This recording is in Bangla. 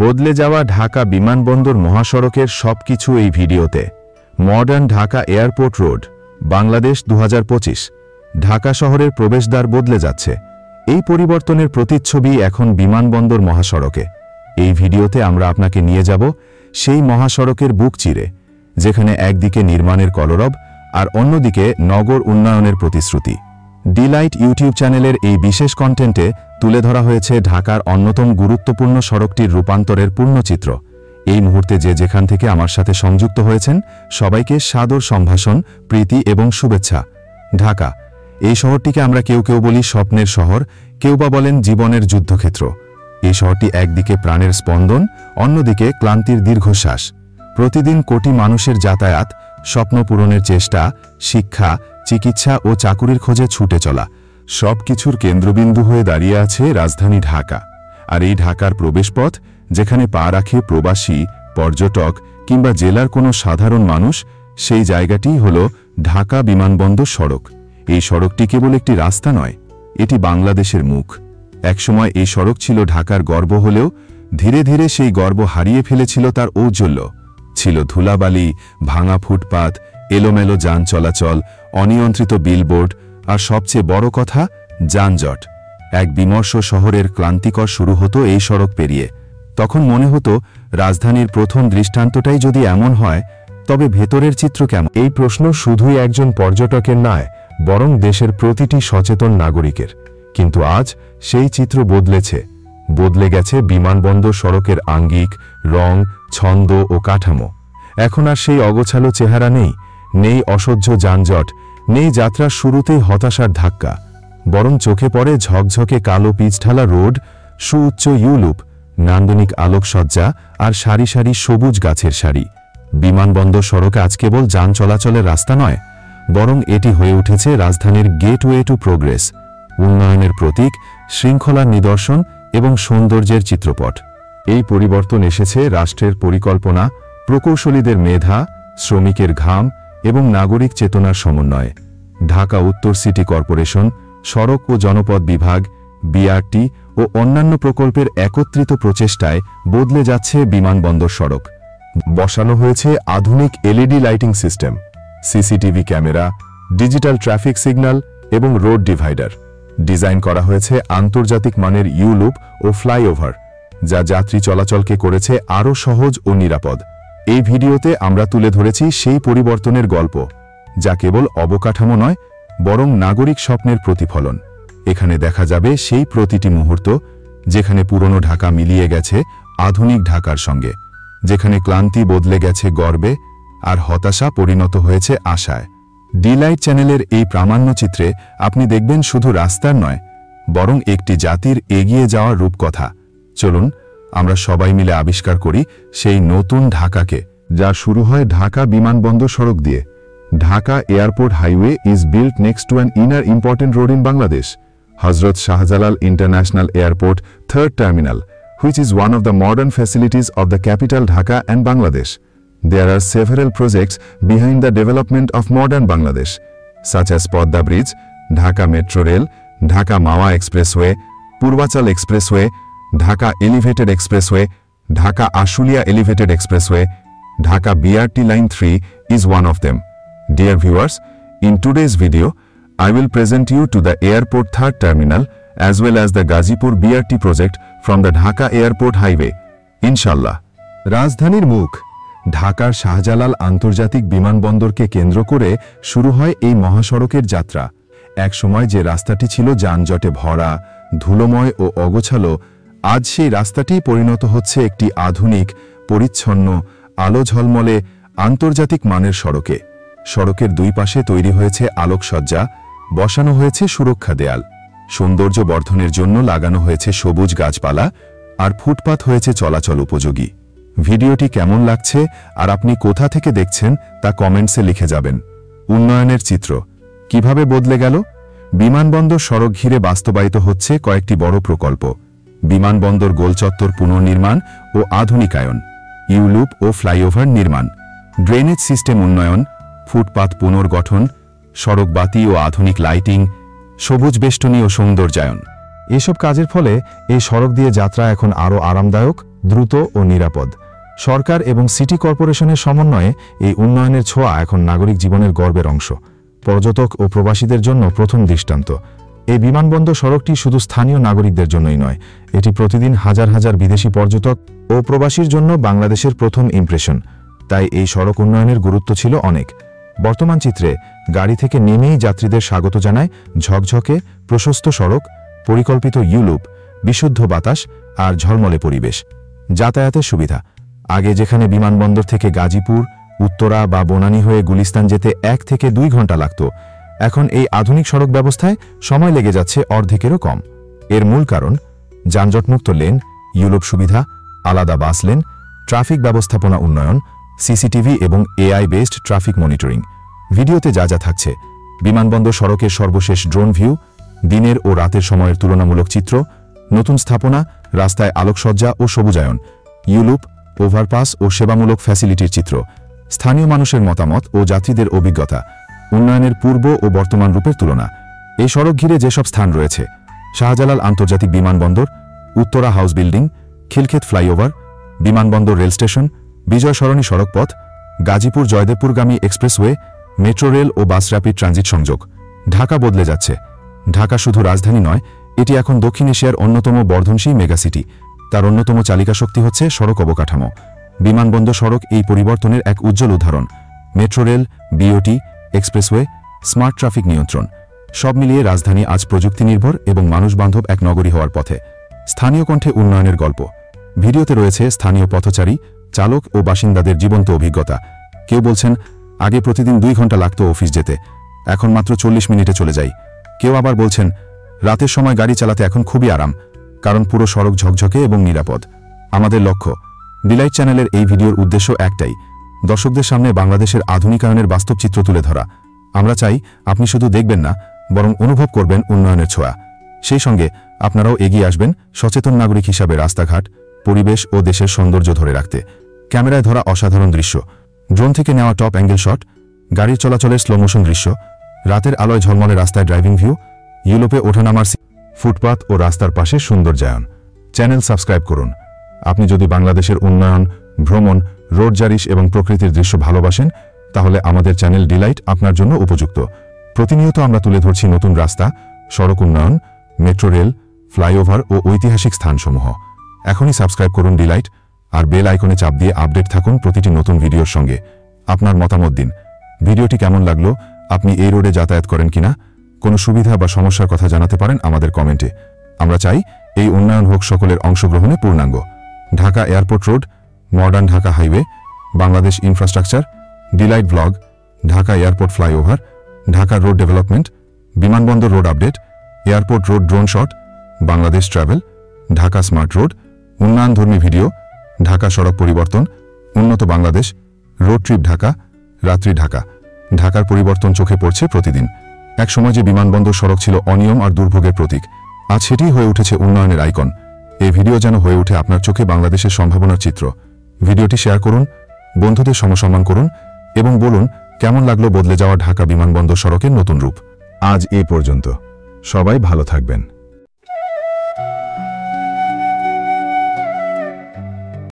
বদলে যাওয়া ঢাকা বিমানবন্দর মহাসড়কের সবকিছু এই ভিডিওতে। Modern Dhaka airport road, Bangladesh 2025। Dhaka শহরের প্রবেশদ্বার বদলে যাচ্ছে। এই পরিবর্তনের প্রতিচ্ছবি এখন বিমানবন্দর মহাসড়কে। এই ভিডিওতে আমরা আপনাকে নিয়ে যাব সেই মহাসড়কের বুক চিরে, যেখানে একদিকে নির্মাণের কলরব আর অন্যদিকে নগর উন্নয়নের প্রতিশ্রুতি। ডিলাইট ইউটিউব চ্যানেলের এই বিশেষ কন্টেন্টে তুলে ধরা হয়েছে ঢাকার অন্যতম গুরুত্বপূর্ণ সড়কটির রূপান্তরের পূর্ণচিত্র। এই মুহূর্তে যে যেখান থেকে আমার সাথে সংযুক্ত হয়েছেন সবাইকে সাদর সম্ভাষণ, প্রীতি এবং শুভেচ্ছা। ঢাকা, এই শহরটিকে আমরা কেউ কেউ বলি স্বপ্নের শহর, কেউ বা বলেন জীবনের যুদ্ধক্ষেত্র। এই শহরটি একদিকে প্রাণের স্পন্দন, অন্যদিকে ক্লান্তির দীর্ঘশ্বাস। প্রতিদিন কোটি মানুষের যাতায়াত, স্বপ্ন পূরণের চেষ্টা, শিক্ষা, চিকিৎসা ও চাকুরির খোঁজে ছুটে চলা, সব কিছুর কেন্দ্রবিন্দু হয়ে দাঁড়িয়ে আছে রাজধানী ঢাকা। আর এই ঢাকার প্রবেশপথ, যেখানে পা রাখে প্রবাসী, পর্যটক কিংবা জেলার কোনো সাধারণ মানুষ, সেই জায়গাটিই হল ঢাকা বিমানবন্দর সড়ক। এই সড়কটি কেবল একটি রাস্তা নয়, এটি বাংলাদেশের মুখ। একসময় এই সড়ক ছিল ঢাকার গর্ব হলেও ধীরে ধীরে সেই গর্ব হারিয়ে ফেলেছিল তার ঔজ্জ্বল্য। ছিল ধুলাবালি, ভাঙা ফুটপাত, এলোমেলো যান চলাচল, অনিয়ন্ত্রিত বিলবোর্ড আর সবচেয়ে বড় কথা, যানজট। এক বিমর্ষ শহরের ক্লান্তিকর শুরু হতো এই সড়ক পেরিয়ে। তখন মনে হতো রাজধানীর প্রথম দৃষ্টান্তটাই যদি এমন হয়, তবে ভেতরের চিত্র কেমন? এই প্রশ্ন শুধুই একজন পর্যটকের নয়, বরং দেশের প্রতিটি সচেতন নাগরিকের। কিন্তু আজ সেই চিত্র বদলেছে। বদলে গেছে বিমানবন্দর সড়কের আঙ্গিক, রং, ছন্দ ও কাঠামো। এখন আর সেই অগোছালো চেহারা নেই, নেই অসহ্য যানজট, নেই যাত্রার শুরুতেই হতাশার ধাক্কা। বরং চোখে পড়ে ঝকঝকে কালো পিচঢালা রোড, সুউচ্চ ইউলুপ, নান্দনিক আলোকসজ্জা আর সারি সারি সবুজ গাছের সারি। বিমানবন্দর সড়ক আজ কেবল যান চলাচলের রাস্তা নয়, বরং এটি হয়ে উঠেছে রাজধানীর গেটওয়ে টু প্রোগ্রেস, উন্নয়নের প্রতীক, শৃঙ্খলার নিদর্শন এবং সৌন্দর্যের চিত্রপট। এই পরিবর্তন এসেছে রাষ্ট্রের পরিকল্পনা, প্রকৌশলীদের মেধা, শ্রমিকের ঘাম এবং নাগরিক চেতনার সমন্বয়ে। ঢাকা উত্তর সিটি কর্পোরেশন, সড়ক ও জনপথ বিভাগ, বিআরটি ও অন্যান্য প্রকল্পের একত্রিত প্রচেষ্টায় বদলে যাচ্ছে বিমানবন্দর সড়ক। বসানো হয়েছে আধুনিক LED lighting system, CCTV camera, digital traffic signal এবং রোড ডিভাইডার। ডিজাইন করা হয়েছে আন্তর্জাতিক মানের ইউলুপ ও ফ্লাইওভার, যা যাত্রী চলাচলকে করেছে আরও সহজ ও নিরাপদ। এই ভিডিওতে আমরা তুলে ধরেছি সেই পরিবর্তনের গল্প, যা কেবল অবকাঠামো নয়, বরং নাগরিক স্বপ্নের প্রতিফলন। এখানে দেখা যাবে সেই প্রতিটি মুহূর্ত, যেখানে পুরনো ঢাকা মিলিয়ে গেছে আধুনিক ঢাকার সঙ্গে, যেখানে ক্লান্তি বদলে গেছে গর্বে আর হতাশা পরিণত হয়েছে আশায়। ডিলাইট চ্যানেলের এই প্রামাণ্যচিত্রে আপনি দেখবেন শুধু রাস্তার নয়, বরং একটি জাতির এগিয়ে যাওয়ার রূপকথা। চলুন আমরা সবাই মিলে আবিষ্কার করি সেই নতুন ঢাকাকে, যা শুরু হয় ঢাকা বিমানবন্দর সড়ক দিয়ে। Dhaka airport highway is built next to an inner important road in Bangladesh, Hazrat Shahjalal International Airport, third terminal, which is one of the modern facilities of the capital Dhaka and Bangladesh. There are several projects behind the development of modern Bangladesh, such as Podda Bridge, Dhaka Metro Rail, Dhaka Mawa Expressway, Purvachal Expressway, Dhaka Elevated Expressway, Dhaka Ashulia Elevated Expressway, Dhaka BRT Line 3 is one of them. Dear viewers, in today's video, I will present you to the airport third terminal as well as the Gazipur BRT project from the Dhaka Airport Highway. Inshallah. রাজধানীর মুখ ঢাকার শাহজালাল আন্তর্জাতিক বিমানবন্দরকে কেন্দ্র করে শুরু হয় এই মহাসড়কের যাত্রা। এক সময় যে রাস্তাটি ছিল যানজটে ভরা, ধুলোময় ও অগোছালো, আজ সেই রাস্তাটি পরিণত হচ্ছে একটি আধুনিক, পরিচ্ছন্ন, আলো ঝলমলে, আন্তর্জাতিক মানের সড়কে। সড়কের দুই পাশে তৈরি হয়েছে আলোকসজ্জা, বসানো হয়েছে সুরক্ষা দেয়াল, সৌন্দর্য বর্ধনের জন্য লাগানো হয়েছে সবুজ গাছপালা, আর ফুটপাত হয়েছে চলাচল উপযোগী। ভিডিওটি কেমন লাগছে আর আপনি কোথা থেকে দেখছেন তা কমেন্টসে লিখে যাবেন। উন্নয়নের চিত্র কিভাবে বদলে গেল? বিমানবন্দর সড়ক ঘিরে বাস্তবায়িত হচ্ছে কয়েকটি বড় প্রকল্প। বিমানবন্দর গোলচত্বর পুনর্নির্মাণ ও আধুনিকায়ন, ইউলুপ ও ফ্লাইওভার নির্মাণ, ড্রেনেজ সিস্টেম উন্নয়ন, ফুটপাত পুনর্গঠন, সড়ক বাতি ও আধুনিক লাইটিং, সবুজ বেষ্টনী ও সৌন্দর্যায়ন। এসব কাজের ফলে এই সড়ক দিয়ে যাত্রা এখন আরও আরামদায়ক, দ্রুত ও নিরাপদ। সরকার এবং সিটি কর্পোরেশনের সমন্বয়ে এই উন্নয়নের ছোঁয়া এখন নাগরিক জীবনের গর্বের অংশ, পর্যটক ও প্রবাসীদের জন্য প্রথম দৃষ্টান্ত। এই বিমানবন্দর সড়কটি শুধু স্থানীয় নাগরিকদের জন্যই নয়, এটি প্রতিদিন হাজার হাজার বিদেশি পর্যটক ও প্রবাসীর জন্য বাংলাদেশের প্রথম ইমপ্রেশন। তাই এই সড়ক উন্নয়নের গুরুত্ব ছিল অনেক। বর্তমান চিত্রে গাড়ি থেকে নেমেই যাত্রীদের স্বাগত জানায় ঝকঝকে প্রশস্ত সড়ক, পরিকল্পিত ইউলুপ, বিশুদ্ধ বাতাস আর ঝলমলে পরিবেশ। যাতায়াতের সুবিধা: আগে যেখানে বিমানবন্দর থেকে গাজীপুর, উত্তরা বা বনানী হয়ে গুলিস্তান যেতে 1 থেকে 2 ঘন্টা লাগত, এখন এই আধুনিক সড়ক ব্যবস্থায় সময় লেগে যাচ্ছে অর্ধেকেরও কম। এর মূল কারণ যানজটমুক্ত লেন, ইউলুপ সুবিধা, আলাদা বাস লেন, ট্রাফিক ব্যবস্থাপনা উন্নয়ন, সিসিটিভি এবং এআই বেসড ট্রাফিক মনিটরিং। ভিডিওতে যা যা থাকছে: বিমানবন্দর সড়কের সর্বশেষ ড্রোন ভিউ, দিনের ও রাতের সময়ের তুলনামূলক চিত্র, নতুন স্থাপনা, রাস্তায় আলোকসজ্জা ও সবুজায়ন, ইউলুপ, ওভারপাস ও সেবামূলক ফ্যাসিলিটির চিত্র, স্থানীয় মানুষের মতামত ও যাত্রীদের অভিজ্ঞতা, উন্নয়নের পূর্ব ও বর্তমান রূপের তুলনা। এই সড়ক ঘিরে যেসব স্থান রয়েছে: শাহজালাল আন্তর্জাতিক বিমানবন্দর, Uttara house building, Khilkhet flyover, বিমানবন্দর রেল স্টেশন, বিজয় সরণি সড়কপথ, গাজীপুর জয়দেবপুরগামী এক্সপ্রেসওয়ে, মেট্রো রেল ও বাস র্যাপিড ট্রানজিট সংযোগ। ঢাকা বদলে যাচ্ছে। ঢাকা শুধু রাজধানী নয়, এটি এখন দক্ষিণ এশিয়ার অন্যতম বর্ধনশীল মেগাসিটি। তার অন্যতম চালিকা শক্তি হচ্ছে সড়ক অবকাঠামো। বিমানবন্দর সড়ক এই পরিবর্তনের এক উজ্জ্বল উদাহরণ। Metro rail, BOT, expressway, smart traffic নিয়ন্ত্রণ, সব মিলিয়ে রাজধানী আজ প্রযুক্তি নির্ভর এবং মানুষবান্ধব এক নগরী হওয়ার পথে। স্থানীয় কণ্ঠে উন্নয়নের গল্প। ভিডিওতে রয়েছে স্থানীয় পথচারী, চালক ও বাসিন্দাদের জীবন্ত অভিজ্ঞতা। কেউ বলছেন, আগে প্রতিদিন 2 ঘন্টা লাগত অফিস যেতে, এখন মাত্র 40 মিনিটে চলে যাই। কেউ আবার বলছেন, রাতের সময় গাড়ি চালাতে এখন খুবই আরাম, কারণ পুরো সড়ক ঝকঝকে এবং নিরাপদ। আমাদের লক্ষ্য, ডিলাইট চ্যানেলের এই ভিডিওর উদ্দেশ্য একটাই: দর্শকদের সামনে বাংলাদেশের আধুনিকায়নের বাস্তব চিত্র তুলে ধরা। আমরা চাই আপনি শুধু দেখবেন না, বরং অনুভব করবেন উন্নয়নের ছোঁয়া। সেই সঙ্গে আপনারাও এগিয়ে আসবেন সচেতন নাগরিক হিসাবে রাস্তাঘাট, পরিবেশ ও দেশের সৌন্দর্য ধরে রাখতে। ক্যামেরায় ধরা অসাধারণ দৃশ্য, ড্রোন থেকে নেওয়া টপ অ্যাঙ্গেল শট, গাড়ির চলাচলের স্লোমোশন দৃশ্য, রাতের আলোয় ঝলমলে রাস্তায় ড্রাইভিং ভিউ, ইউরোপে ওঠানামার ফুটপাত ও রাস্তার পাশে সৌন্দর্যায়ন। চ্যানেল সাবস্ক্রাইব করুন। আপনি যদি বাংলাদেশের উন্নয়ন, ভ্রমণ, রোড জারিশ এবং প্রকৃতির দৃশ্য ভালোবাসেন, তাহলে আমাদের চ্যানেল ডিলাইট আপনার জন্য উপযুক্ত। প্রতিনিয়ত আমরা তুলে ধরছি নতুন রাস্তা, সড়ক উন্নয়ন, মেট্রো রেল, ফ্লাইওভার ও ঐতিহাসিক স্থানসমূহ। এখনই সাবস্ক্রাইব করুন ডিলাইট, আর বেল আইকনে চাপ দিয়ে আপডেট থাকুন প্রতিটি নতুন ভিডিওর সঙ্গে। আপনার মতামত দিন। ভিডিওটি কেমন লাগলো? আপনি এই রোডে যাতায়াত করেন কিনা? কোনো সুবিধা বা সমস্যার কথা জানাতে পারেন আমাদের কমেন্টে। আমরা চাই এই উন্নয়ন হোক সকলের অংশগ্রহণে পূর্ণাঙ্গ। Dhaka airport road, modern Dhaka highway, Bangladesh infrastructure, delight blog, Dhaka airport flyover, Dhaka road development, বিমানবন্দর road update, airport road drone shot, Bangladesh travel, Dhaka smart road, উন্নয়নধর্মী ভিডিও, ঢাকা সড়ক পরিবর্তন, উন্নত বাংলাদেশ, রোড ট্রিপ ঢাকা, রাত্রি ঢাকা। ঢাকার পরিবর্তন চোখে পড়ছে প্রতিদিন। এক সময় যে বিমানবন্দর সড়ক ছিল অনিয়ম আর দুর্ভোগের প্রতীক, আজ সেটিই হয়ে উঠেছে উন্নয়নের আইকন। এই ভিডিও যেন হয়ে ওঠে আপনার চোখে বাংলাদেশের সম্ভাবনার চিত্র। ভিডিওটি শেয়ার করুন, বন্ধুদের সমসম্মান করুন এবং বলুন কেমন লাগলো বদলে যাওয়া ঢাকা বিমানবন্দর সড়কের নতুন রূপ। আজ এ পর্যন্ত। সবাই ভালো থাকবেন।